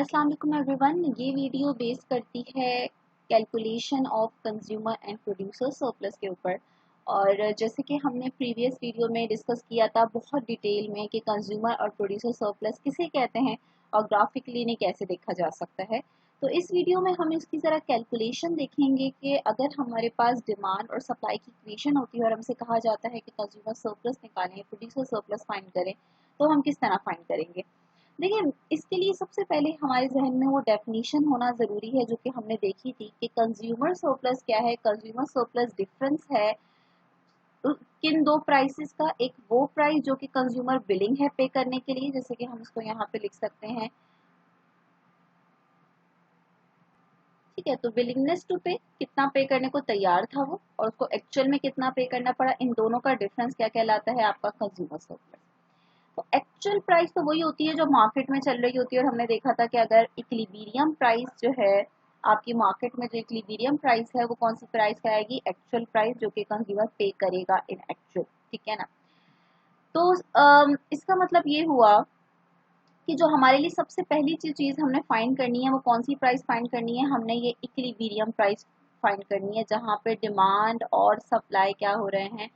अस्सलाम वालेकुम एवरीवन। ये वीडियो बेस करती है calculation of consumer and producer surplus के ऊपर। और जैसे कि हमने प्रीवियस वीडियो में डिस्कस किया था बहुत डिटेल में कि कंज्यूमर और प्रोड्यूसर सरप्लस किसे कहते हैं और ग्राफिकली इन्हें कैसे देखा जा सकता है। तो इस वीडियो में हम इसकी ज़रा कैलकुलेशन देखेंगे कि अगर हमारे पास डिमांड और सप्लाई की इक्वेशन होती है और हमसे कहा जाता है कि कंज्यूमर सरप्लस निकालें, प्रोड्यूसर सरप्लस फाइंड करें, तो हम किस तरह फाइंड करेंगे। देखिए, इसके लिए सबसे पहले हमारे जहन में वो डेफिनेशन होना ज़रूरी है जो कि हमने देखी थी कि कंज्यूमर सरप्लस क्या है। कंज्यूमर सरप्लस डिफरेंस है किन दो प्राइसेस का। एक वो प्राइस जो कि कंज्यूमर बिलिंग है पे करने के लिए, जैसे कि हम इसको यहाँ पे लिख सकते हैं, ठीक है। तो विलिंगनेस टू पे, कितना पे करने को तैयार था वो, और उसको एक्चुअल में कितना पे करना पड़ा, इन दोनों का डिफरेंस क्या कहलाता है, आपका कंज्यूमर सरप्लस। तो एक्चुअल प्राइस तो वही होती है जो मार्केट में चल रही होती है, और हमने देखा था कि अगर इक्विलिब्रियम प्राइस जो है आपकी मार्केट में, जो इक्विलिब्रियम प्राइस है वो कौन सी प्राइस का आएगी, एक्चुअल प्राइस जो कि कंज्यूमर पे करेगा इन एक्चुअल, ठीक है ना। तो इसका मतलब ये हुआ कि जो हमारे लिए सबसे पहली चीज हमने फाइंड करनी है वो कौन सी प्राइस फाइंड करनी है, हमने ये इक्विलिब्रियम प्राइस फाइंड करनी है जहाँ पे डिमांड और सप्लाई क्या हो रहे हैं,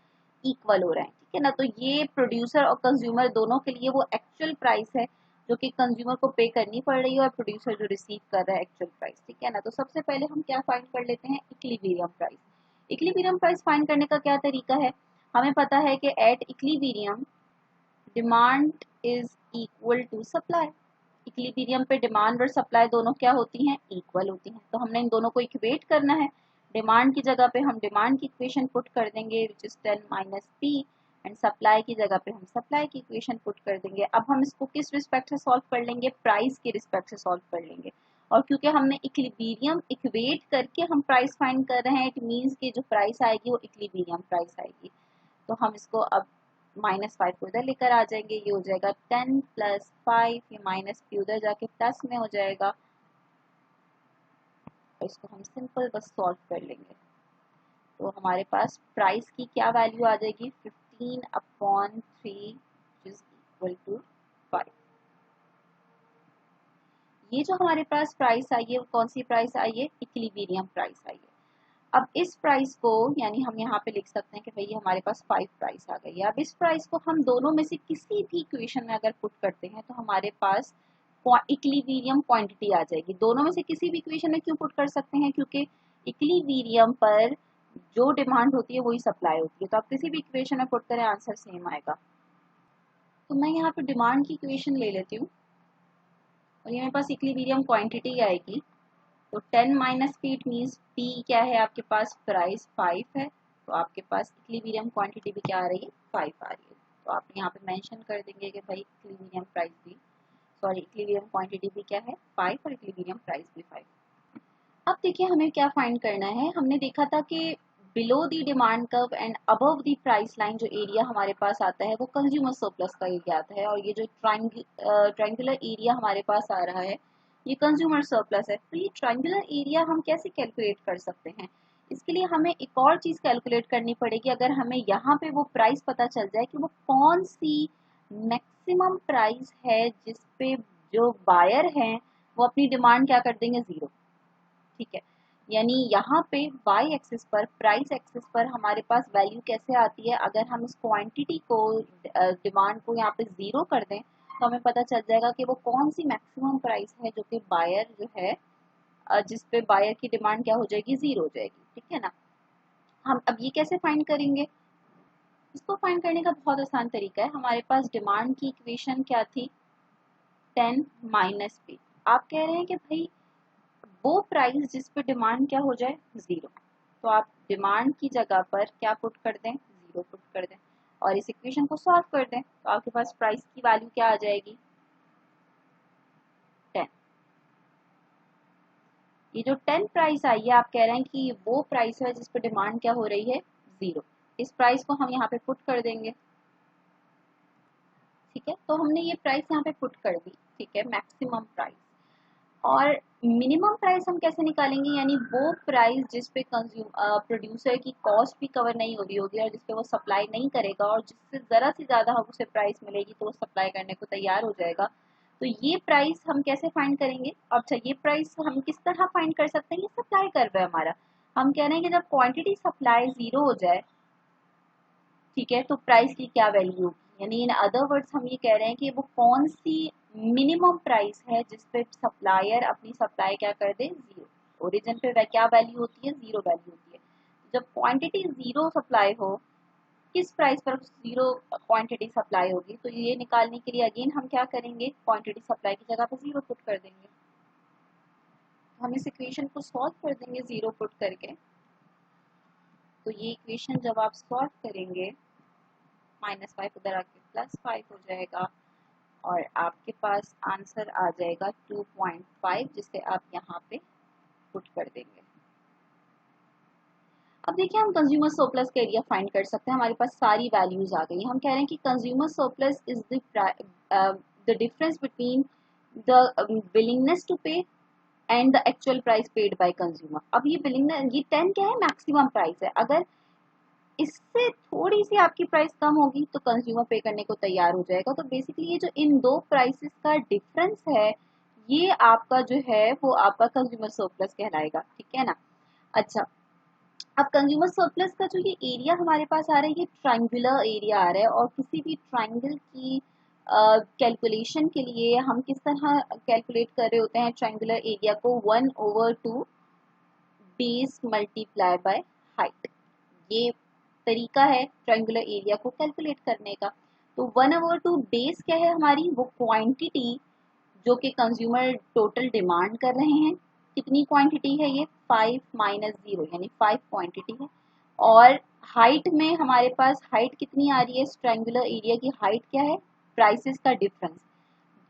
इक्वल हो रहे हैं, ठीक है ना। तो ये प्रोड्यूसर और कंज्यूमर दोनों के लिए वो एक्चुअल प्राइस है जो कि कंज्यूमर को पे करनी पड़ रही है और प्रोड्यूसर जो रिसीव कर रहा है एक्चुअल प्राइस, ठीक है ना। तो सबसे पहले हम क्या फाइंड कर लेते हैं, equilibrium price. Equilibrium price find करने का क्या तरीका है, हमें पता है कि at equilibrium demand is equal to supply. Equilibrium पे डिमांड और सप्लाई दोनों क्या होती हैं, इक्वल होती हैं। तो हमने इन दोनों को इक्वेट करना है। डिमांड की जगह पे हम डिमांड की इक्वेशन पुट कर देंगे which is 10 minus P, and supply की जगह पे हम सप्लाई की इक्वेशन पुट कर देंगे। अब हम इसको किस रिस्पेक्ट से सॉल्व कर लेंगे, प्राइस के रिस्पेक्ट से सॉल्व कर लेंगे। और क्योंकि हमने इक्विलिब्रियम इक्वेट करके हम प्राइस फाइंड कर रहे हैं, इट मीन्स कि जो प्राइस आएगी वो इक्विलिब्रियम प्राइस आएगी। तो हम इसको अब -5 को इधर लेकर आ जाएंगे, ये हो जाएगा 10 + 5, ये माइनस पी उधर जाके प्लस में हो जाएगा, और इसको हम सिंपल बस सॉल्व कर लेंगे। तो हमारे पास प्राइस की क्या वैल्यू आ जाएगी, 15/3 इज इक्वल टू 5। ये जो हमारे पास प्राइस आई है वो कौन सी प्राइस आई है, इक्विलिब्रियम प्राइस आई है। अब इस प्राइस को, यानी हम यहाँ पे लिख सकते हैं कि भाई हमारे पास 5 प्राइस आ गई है। अब इस प्राइस को हम दोनों में से किसी भी इक्वेशन में अगर पुट करते हैं तो हमारे पास इक्विलिब्रियम क्वांटिटी आ जाएगी। दोनों में से किसी भी इक्वेशन में क्यों पुट कर सकते हैं, क्योंकि इक्विलिब्रियम पर जो डिमांड होती है वही सप्लाई होती है। तो आप किसी भी इक्वेशन में पुट करें आंसर सेम आएगा। तो मैं यहाँ पे डिमांड की इक्वेशन ले लेती हूँ और ये मेरे पास इक्विलिब्रियम क्वांटिटी आएगी। तो 10 minus P, it means P क्या है आपके पास, प्राइस 5 है, तो आपके पास इक्विलिब्रियम क्वांटिटी भी क्या आ रही है, 5 आ रही है। तो आप यहाँ पे मेंशन कर देंगे कि भाई इक्विलिब्रियम प्राइस भी, सॉरी इक्विलिब्रियम क्वांटिटी भी क्या है, 5, और इक्विलिब्रियम प्राइस भी 5। अब देखिए हमें क्या फाइंड करना है। हमने देखा था कि below the demand curve and above the price line जो एरिया हमारे पास आता है वो कंज्यूमर सरप्लस का एरिया आता है, और ये जो ट्रायंगुलर एरिया हमारे पास आ रहा है ये कंज्यूमर सरप्लस है। तो ये ट्रायंगुलर एरिया हम कैसे कैलकुलेट कर सकते हैं, इसके लिए हमें एक और चीज कैलकुलेट करनी पड़ेगी। अगर हमें यहाँ पे वो प्राइस पता चल जाए कि वो कौन सी मैक्सिमम प्राइस है जिस पे जो बायर हैं वो अपनी डिमांड क्या कर देंगे, 0, ठीक है। यानी यहाँ पे y एक्सिस पर, प्राइस एक्सिस पर हमारे पास वैल्यू कैसे आती है, अगर हम इस क्वांटिटी को, डिमांड को यहाँ पे 0 कर दें तो हमें पता चल जाएगा कि वो कौन सी मैक्सिमम प्राइस है जो कि बायर जो है, जिस पे बायर की डिमांड क्या हो जाएगी, 0 हो जाएगी, ठीक है ना। हम अब ये कैसे फाइंड करेंगे, इसको फाइंड करने का बहुत आसान तरीका है। हमारे पास डिमांड की इक्वेशन क्या थी, 10 माइनस पी। आप कह रहे हैं कि भाई वो प्राइस जिस पे डिमांड क्या हो जाए, 0, तो आप डिमांड की जगह पर क्या पुट कर दें, 0 पुट कर दें, और इस इक्वेशन को सॉल्व कर दें। तो आपके पास प्राइस की वैल्यू क्या आ जाएगी, 10। ये जो 10 प्राइस आई है, आप कह रहे हैं कि वो प्राइस है जिस पे डिमांड क्या हो रही है, 0। इस प्राइस को हम यहाँ पे पुट कर देंगे, ठीक है। तो हमने ये प्राइस यहाँ पे पुट कर दी, ठीक है, मैक्सिमम प्राइस। और मिनिमम प्राइस हम कैसे निकालेंगे, यानी वो प्राइस जिस पे प्रोड्यूसर की कॉस्ट भी कवर नहीं हो रही होगी और जिस पे वो सप्लाई नहीं करेगा, और जिससे ज़रा सी ज़्यादा हम उसे प्राइस मिलेगी तो वो सप्लाई करने को तैयार हो जाएगा। तो ये प्राइस हम कैसे फाइंड करेंगे? अच्छा, ये प्राइस हम किस तरह फाइंड कर सकते हैं? ये सप्लाई कर्व है हमारा। हम कह रहे हैं कि जब क्वांटिटी सप्लाई 0 हो जाए, ठीक है, तो प्राइस की क्या वैल्यू होगी, यानी इन अदर वर्ड्स हम ये कह रहे हैं कि वो कौन सी मिनिमम प्राइस है जिस पे सप्लायर अपनी सप्लाई क्या कर दे, 0। ओरिजिन पे क्या वैल्यू होती है? 0 वैल्यू होती है। जब क्वांटिटी 0 सप्लाई हो, किस प्राइस पर 0 क्वांटिटी सप्लाई होगी, तो ये निकालने के लिए अगेन हम क्या करेंगे, क्वांटिटी सप्लाई की जगह पर 0 पुट कर देंगे। हम इस इक्वेशन को सॉल्व कर देंगे 0 पुट करके। तो ये इक्वेशन जब आप सॉल्व करेंगे, -5 उधर आके +5 हो जाएगा और आपके पास आंसर आ जाएगा 2.5, जिसे आप यहाँ पे पुट कर देंगे। अब देखिए, हम कंज्यूमर सरप्लस का एरिया फाइंड कर सकते हैं। हमारे पास सारी वैल्यूज आ गई हैं। हम कह रहे हैं कि consumer surplus is the difference between the willingness to pay and the actual price paid by consumer. अब ये विलिंगनेस, ये 10 क्या है? मैक्सिमम प्राइस है। अगर इससे थोड़ी सी आपकी प्राइस कम होगी तो कंज्यूमर पे करने को तैयार हो जाएगा। तो बेसिकली ये जो इन दो प्राइसेस का डिफरेंस है, ये आपका जो है वो आपका कंज्यूमर सरप्लस कहलाएगा, ठीक है ना। अच्छा, अब कंज्यूमर सरप्लस का जो ये एरिया हमारे पास आ रहा है, ये ट्रायंगुलर एरिया आ रहा है। और किसी भी ट्रायंगल की कैलकुलेशन के लिए हम किस तरह कैलकुलेट कर रहे होते हैं ट्रायंगुलर एरिया को? 1/2 बेस मल्टीप्लाई बाय हाइट। ये तरीका है ट्रायंगुलर एरिया को कैलकुलेट करने का। तो 1/2 बेस क्या है हमारी? वो क्वांटिटी जो कि कंज्यूमर टोटल डिमांड कर रहे हैं। कितनी क्वांटिटी है ये? 5 - 0, यानी 5 क्वांटिटी है। और हाइट में हमारे पास हाइट कितनी आ रही है? ट्रायंगुलर एरिया की हाइट क्या है? प्राइसेस का डिफरेंस।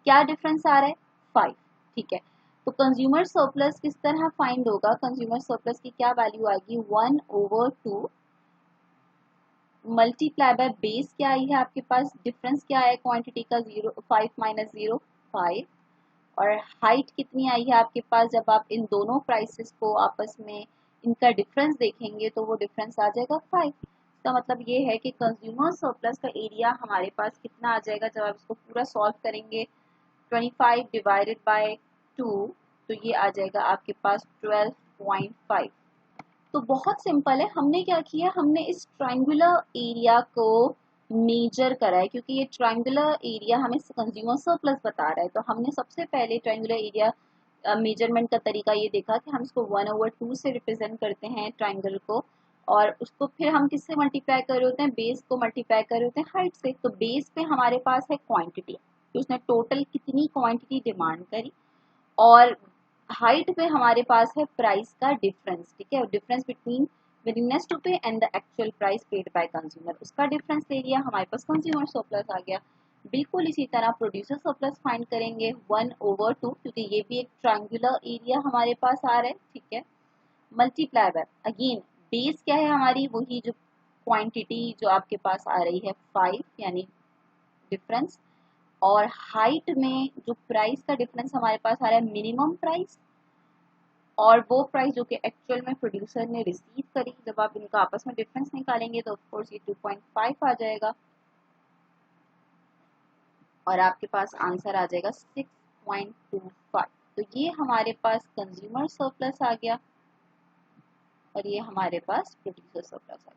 क्या डिफरेंस आ रहा है? 5, ठीक है। तो कंज्यूमर सरप्लस किस तरह फाइंड होगा? कंज्यूमर सरप्लस की क्या वैल्यू आएगी? 1/2 मल्टीप्लाई बाय बेस क्या आई है आपके पास? डिफरेंस क्या है क्वांटिटी का? 5 - 0, 5। और हाइट कितनी आई है आपके पास? जब आप इन दोनों प्राइसेस को आपस में इनका डिफरेंस देखेंगे तो वो डिफरेंस आ जाएगा 5। इसका मतलब ये है कि कंज्यूमर सरप्लस का एरिया हमारे पास कितना आ जाएगा जब आप इसको पूरा सॉल्व करेंगे? 25 डिवाइडेड बाय 2, तो ये आ जाएगा आपके पास 12.5। तो बहुत सिंपल है। हमने क्या किया, हमने इस ट्रायंगुलर एरिया को मेजर करा है, क्योंकि ये ट्रायंगुलर एरिया हमें कंज्यूमर सरप्लस बता रहा है। तो हमने सबसे पहले ट्रायंगुलर एरिया मेजरमेंट का तरीका ये देखा कि हम इसको 1/2 से रिप्रेजेंट करते हैं ट्रायंगल को, और उसको फिर हम किससे मल्टीप्लाई कर रहे होते हैं? बेस को मल्टीप्लाई कर रहे होते हैं हाइट से। तो बेस पे हमारे पास है क्वांटिटी, तो उसने टोटल कितनी क्वांटिटी डिमांड करी, और हाइट पे हमारे पास है प्राइस का डिफरेंस, ठीक है। Difference between willingness to pay and the actual price paid by consumer, उसका डिफरेंस ले लिया, हमारे पास कंज्यूमर सरप्लस आ गया। बिल्कुल इसी तरह प्रोड्यूसर सरप्लस फाइंड करेंगे 1/2, क्योंकि ये भी एक ट्रायंगुलर एरिया हमारे पास आ रहा है, ठीक है। मल्टीप्लाई बाय अगेन बेस क्या है हमारी? वही जो क्वांटिटी जो आपके पास आ रही है 5, यानी डिफरेंस। और हाइट में जो प्राइस का डिफरेंस हमारे पास आ रहा है, मिनिमम प्राइस, और वो प्राइस जो कि एक्चुअल में प्रोड्यूसर ने रिसीव करी। जब आप इनका आपस में डिफरेंस निकालेंगे तो ऑफकोर्स ये 2.5 आ जाएगा और आपके पास आंसर आ जाएगा 6.25। तो ये हमारे पास कंज्यूमर सरप्लस आ गया और ये हमारे पास प्रोड्यूसर सरप्लस आ गया।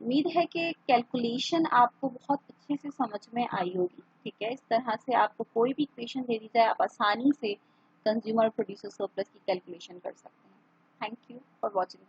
उम्मीद है कि कैलकुलेशन आपको बहुत अच्छे से समझ में आई होगी, ठीक है। इस तरह से आपको कोई भी इक्वेशन दे दी जाए, आप आसानी से कंज्यूमर प्रोड्यूसर सरप्लस की कैलकुलेशन कर सकते हैं। Thank you for watching.